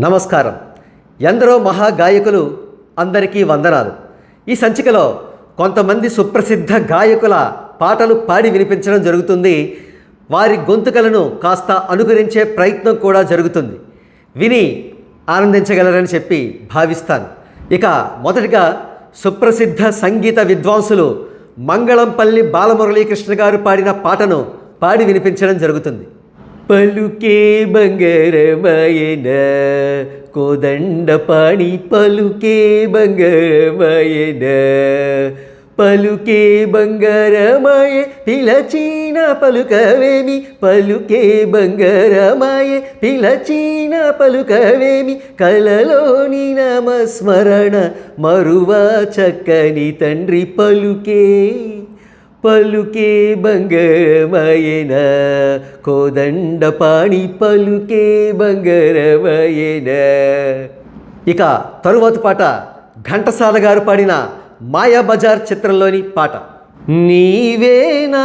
నమస్కారం. ఎందరో మహాగాయకులు అందరికీ వందనాలు. ఈ సంచికలో కొంతమంది సుప్రసిద్ధ గాయకుల పాటలు పాడి వినిపించడం జరుగుతుంది. వారి గొంతుకలను కాస్త అనుకరించే ప్రయత్నం కూడా జరుగుతుంది. విని ఆనందించగలరని చెప్పి భావిస్తాను. ఇక మొదటిగా సుప్రసిద్ధ సంగీత విద్వాంసులు మంగళంపల్లి బాలమురళీకృష్ణ గారు పాడిన పాటను పాడి వినిపించడం జరుగుతుంది. పలుకే బంగారమాయన కోదండపాణి పలుకే బంగారమాయన పలుకే బంగారమాయ పిలచీన పలుకవేమి పలుకే బంగారమాయ పిలచీన పలుకవేమి కలలోని నామస్మరణ మరువా చక్కని తండ్రి పలుకే పలుకే బంగారమాయన కోదండపాణి పలుకే బంగారమాయన. ఇక తరువాత పాట ఘంటసాల గారు పాడిన మాయాబజార్ చిత్రంలోని పాట. నీవేనా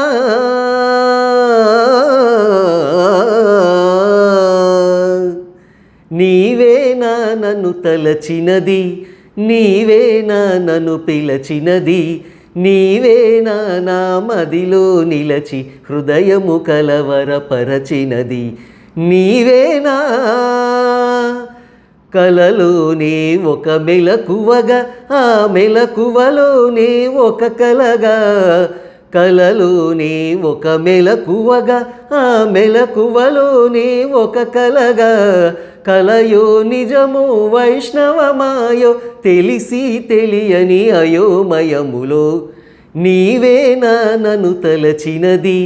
నీవేనా నన్ను తలచినది నీవేనా నన్ను పిలచినది నీవేనా నా మదిలో నిలచి హృదయము కలవరపరచినది నీవేనా కలలోనే ఒక మెలకువగా ఆ మెలకువలోనే ఒక కలగా కలలోనే ఒక మెలకువగా ఆ మెలకువలోనే ఒక కలగా కలయో నిజమో వైష్ణవమాయో తెలిసి తెలియని అయోమయములో నీవేనా నన్ను తలచినది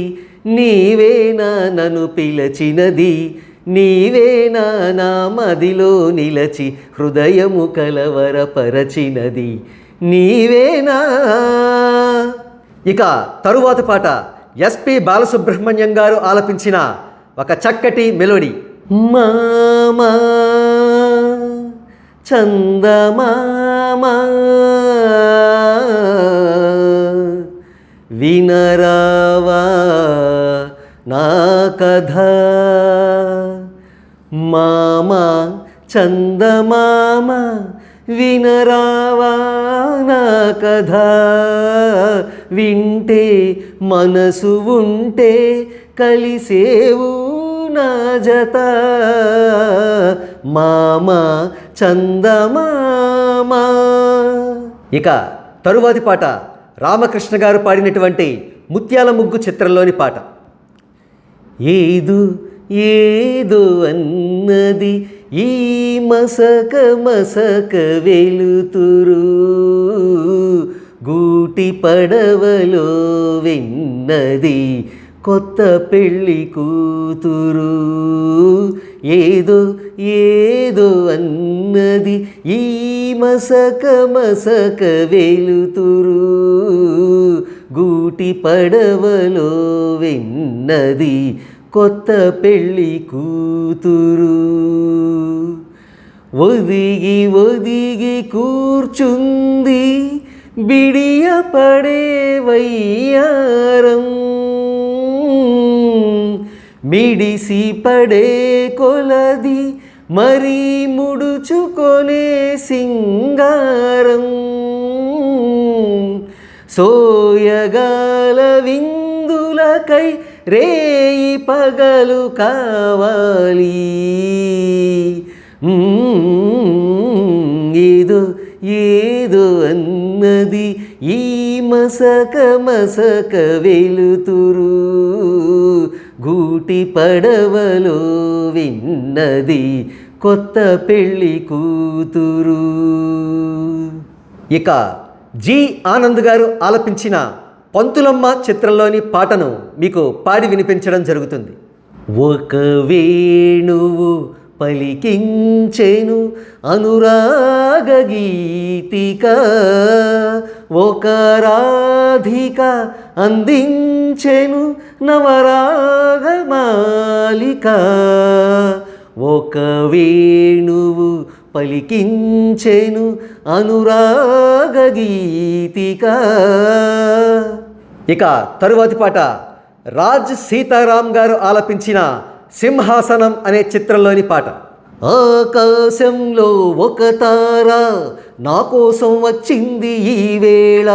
నీవేనా నన్ను పిలచినది నీవేనా నా మదిలో నిలచి హృదయము కలవరపరచినది నీవేనా. ఇక తరువాత పాట ఎస్పి బాలసుబ్రహ్మణ్యం గారు ఆలపించిన ఒక చక్కటి మెలోడీ. మామా చందమామా వినరావా నా కథ మామా చందమామా వినరావా నా కథ వింటే మనసు ఉంటే కలిసేవు నా జత మామా చందమామా. ఇక తరువాతి పాట రామకృష్ణ గారు పాడినటువంటి ముత్యాల ముగ్గు చిత్రంలోని పాట. ఏదు ఏదో అన్నది ఈ మసక మసక వెలుతురు గూటి పడవలో విన్నది కొత్త పెళ్ళి కూతురు ఏదో ఏదో అన్నది ఈ మసక మసక వెలుతురు గూటి పడవలో విన్నది కొత్త పెళ్ళి కూతురు ఒదిగి ఒదిగి కూర్చుంది బిడియ పడే వయ్యారం మిడిసి పడే కొలది మరీ ముడుచుకొనే సింగారం సోయగాల విందులకై రేయి పగలు కావాలి ఏదో ఏదో అన్నది ఈ మసక మసక వెలుతురు గూటి పడవలో విన్నది కొత్త పెళ్ళి కూతురు. ఇక జి ఆనంద్ గారు ఆలపించిన పంతులమ్మ చిత్రంలోని పాటను మీకు పాడి వినిపించడం జరుగుతుంది. ఒక వేణువు పలికించెను అనురాగ గీతిక ఒక రాధిక అందించెను నవరాగ మాలిక ఒక వేణువు పలికించెను అనురాగ గీతిక. ఇక తరువాతి పాట రాజ్ సీతారాం గారు ఆలపించిన సింహాసనం అనే చిత్రంలోని పాట. ఆకాశంలో ఒక తార నా కోసం వచ్చింది ఈ వేళ.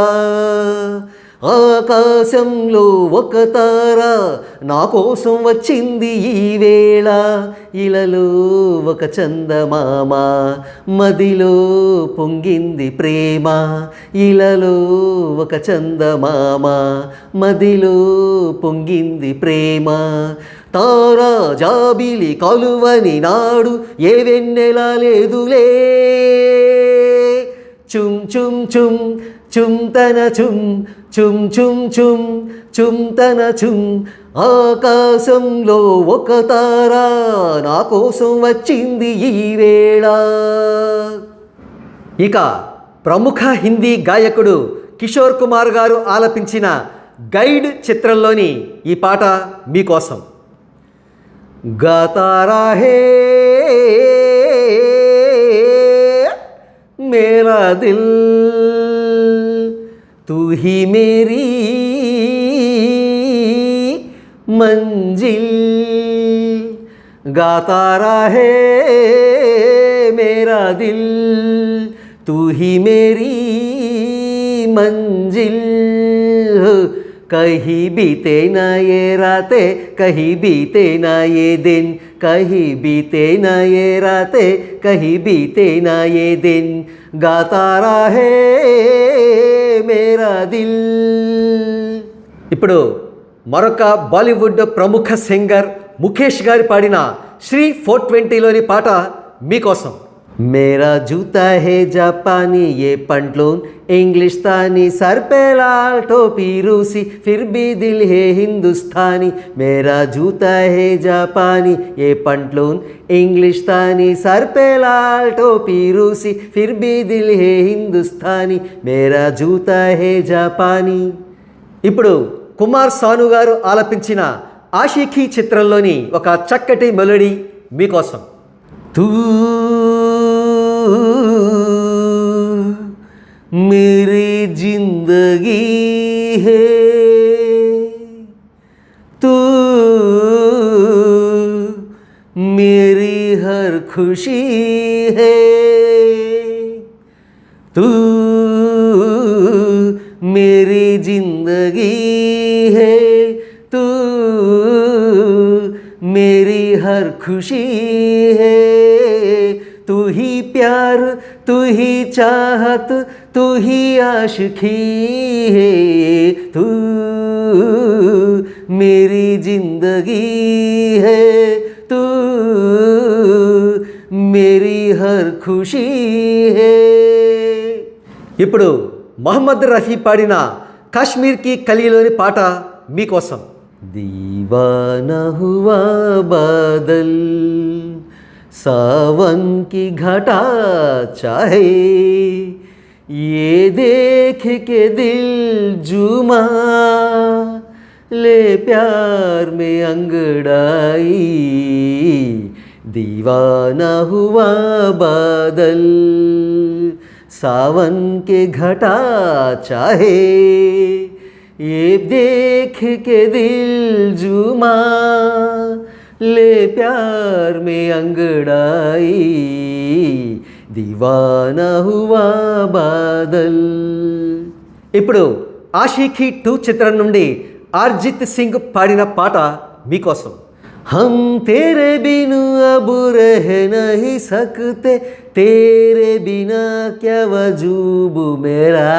ఆకాశంలో ఒక తార నా కోసం వచ్చింది ఈ వేళ. ఇలలో ఒక చందమామ మదిలో పొంగింది ప్రేమ. ఇలలో ఒక చందమామ మదిలో పొంగింది ప్రేమ. తారా జాబిలి కలువని నాడు ఏ వెన్నెల లేదులే. చుం చుం చుం చుంతన చుం చుం చుం చుం చుంతన చుం. ఆకాశంలో ఒక తార నా కోసం వచ్చింది ఈ వేళ. ఇక ప్రముఖ హిందీ గాయకుడు కిషోర్ కుమార్ గారు ఆలపించిన గైడ్ చిత్రంలోని ఈ పాట మీకోసం. గాతా రహే मेरा दिल तू ही मेरी मंजिल. गाता रहे मेरा दिल तू ही मेरी मंजिल. कहीं बीते ना ये रातें, कहीं बीते ना ये दिन, कहीं बीते ना ये रातें, कहीं बीते ना ये दिन. गाता रहे मेरा दिल. ఇప్పుడు మరొక బాలీవుడ్ ప్రముఖ సింగర్ ముఖేష్ గారు పాడిన శ్రీ 420లోని పాట మీకోసం. मेरा जूता है जापानी ये पंटलून इंग्लिस्तानी, सर पे लाल टोपी रूसी फिर भी दिल है हिंदुस्तानी. मेरा जूता है जापानी ये पंटलून इंग्लिस्तानी, सर पे लाल टोपी रूसी फिर भी दिल है हिंदुस्तानी. मेरा जूता है जापानी. ఇప్పుడు కుమార్ సాను గారు ఆలపించిన ఆషిఖీ చిత్రంలోని ఒక చక్కటి మెలోడీ మీకోసం. తూ मेरी जिंदगी है, तू मेरी हर खुशी है. तू मेरी जिंदगी है, तू मेरी हर खुशी है. तू ही प्यार, तू ही चाहत, तू ही आशिकी है. तू मेरी जिंदगी है, तू मेरी हर खुशी है. ఇప్పుడు మొహమ్మద్ రఫీ పాడిన కాశ్మీర్ కి కలీలోని పాట మీకోసం. दीवाना हुआ बादल सावन की घटा चाहे, ये देख के दिल जुमा ले प्यार में अंगड़ाई. दीवाना हुआ बादल सावन के घटा चाहे, ये देख के दिल जुमा ले प्यार में अंगड़ाई. दीवाना हुआ बादल. ఇప్పుడు ఆషిఖీ 2 చిత్రం నుండి అర్జిత్ సింగ్ పాడిన పాట మీకోసం. हम तेरे बिनु अब रह नहीं सकते, तेरे बिना क्या वजूब मेरा.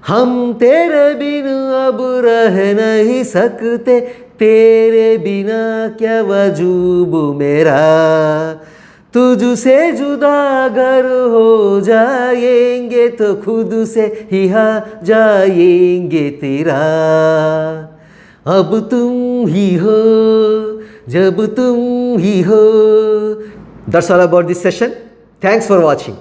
हम तेरे बिनु अब रह नहीं सकते, तेरे बिना क्या वजूब मेरा. तुझसे जुदा अगर हो जाएंगे तो खुद से ही हा जाएंगे तेरा. अब तुम ही हो जब तुम ही हो. That's all about this session. Thanks for watching.